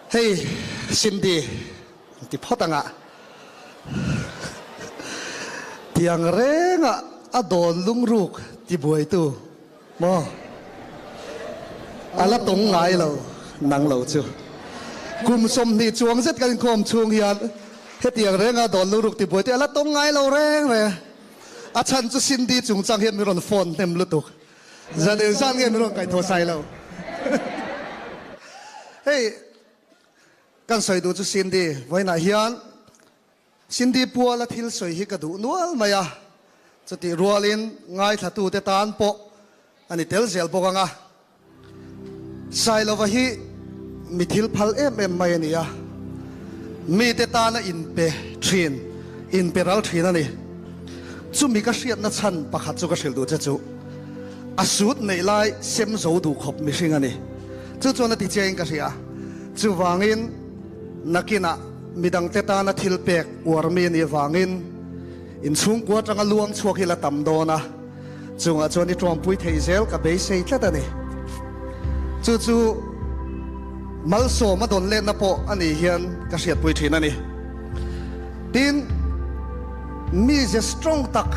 Hey, Cindy, ti photanga. Tiang renga adon lungruk ti buai tu. Mo. Ala tong ngai lo, nang lo chu. Kum som ni chuang zet kan khom chung hian. He tiang renga adon lungruk ti buai ti ala tong ngai lo reng re. A chan chu Cindy chung chang hian mi ron phone nem lutuk. Zaden san hian mi ron kai tho sai lo. Hey, kan soi du chu Cindy vai na hian Cindy puala thil soi hi ka du nual maya chuti rualin ngai thatu te tan po ani tel zel bokanga sai lova hi mi thil phal em mai ania mi te ta na in pe thin in peral thin ani chu mi ka hriat na chan pakhat chu ka hril du che chu asut nei lai sem zo du khop mi hring ani chu chona ti cheng ka ria chu wangin nakina midang teta na thilpek warmi ni wangin in chung kwa tanga luang chuak hila tam dona chunga choni trompui theizel ka be sei tlatani chu chu malso ma don le na po ani hian ka hriat pui thin ani tin mi je strong tak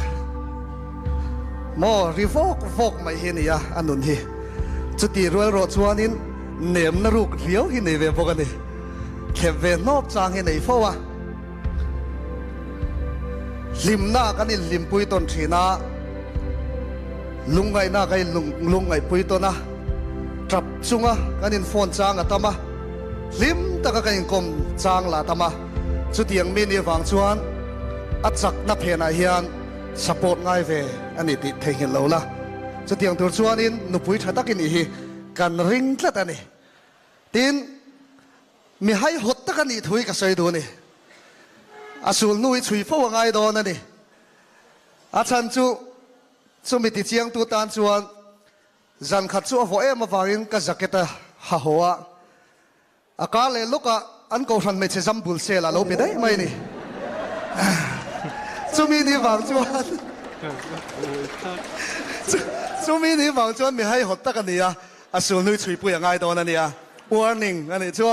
mo revok vok mai hi ni ya anun hi chuti rol ro chuanin nem na ruk riau hi nei ve bokani kheve nop chang hi nei fowa limna kanin limpui ton thina lungai na kai lungai pui to na trap chunga kanin phone chang atama lim taka kanin kom chang la tama chutiang mi ni wang chuan achak na phena hian support ngai ve ani ti thein lo la chutiang tur chuanin nupui thatakin hi kan ring tlat ani tin mi hai hot takani thui ka sei du ni asul nui chui fo ngai do na ni a chan chu mi ti chiang tu tan chuan zan khat chu vo em awangin ka jaketa ha hoa aka le luka an ko ran me che jambul se la lo pe dai mai ni chu mi ni wang chuan chu mi ni wang chuan mi hai hot takani a asul nui chui pu ngai do na ni a warning ani chu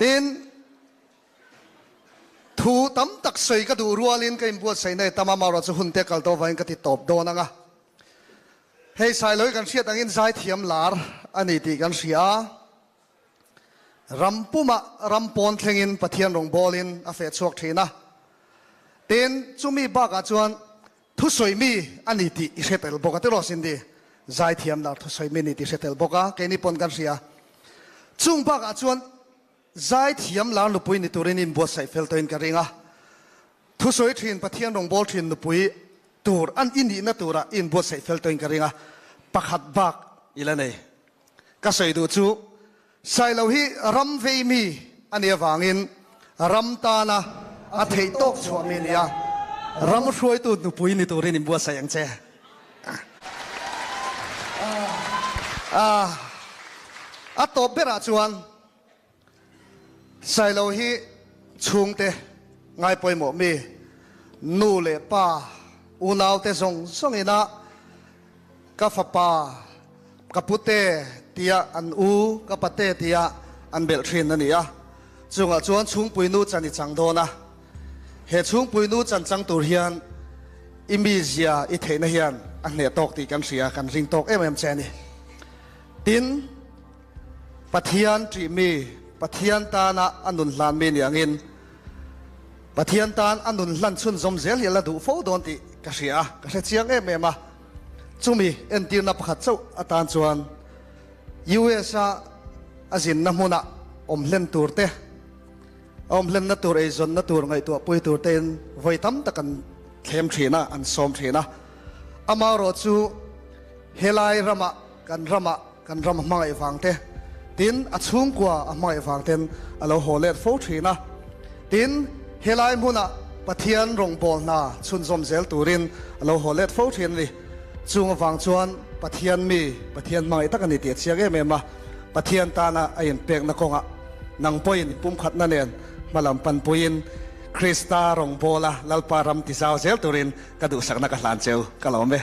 tin thu tam tak sei ka du rualin ka imbuat sei nei tamama ro chu hun te kal to vain ka ti top do na nga hei sai loi kan hriat angin zai thiam lar ani ti kan hria rampuma rampon thlengin pathian rong bolin a fe chuak thina tin chumi ba ka chuan thu soi mi ani ti i setel boka te ro sin di zai thiam lar thu soi mi ni ti setel boka ke ni pon kan hria chung ba ka chuan zai thiam lar lupui ni turin in bo sai fel to in ka ringa thu soi thin pathian rong bol thin lupui tur an in ni na tura in bo sai fel to in ka ringa pakhat bak ila nei ka sei du chu sai lo hi ram ve mi ani awangin ram ta na a thei tok chwa mi nia ram hruai tu lupui ni turin in bo sai ang che a top bera chuan sai lo hi chung te ngai poi mo mi nu le pa u nau te song song ina ka fa pa ka pute tia an u ka pate tia an bel thin ani a chunga chuan chung pui nu chani chang do na he chung pui nu chan chang tur hian imi zia I theina hian an ne tok ti kan ria kan ring tok em chani tin pathian tri mi pathian ta na anun hlan mi ni angin pathian tan anun hlan chun zom zel yela du fo don ti ka hria ka hre chiang em a chumi entir na pakhat chau atan chuan US a azin na hmuna omhlen turte omhlen na tur ei zon na tur ngai tu pui tur ten voitam takan thlem thina an som thina ama ro chu helai rama kan rama mangai wangte tin a chung kwa a mai wang ten alo holet fo thina tin helai muna pathian rong bol na chun zom zel turin alo holet fo thin ni chung wang chuan pathian mai takani ti chiage me ma pathian ta na a in pek na konga nang poin pum khat na nen malam pan puin Krista rong bola lalpa ram ti saw zel turin kadu sakna ka hlan cheu kalome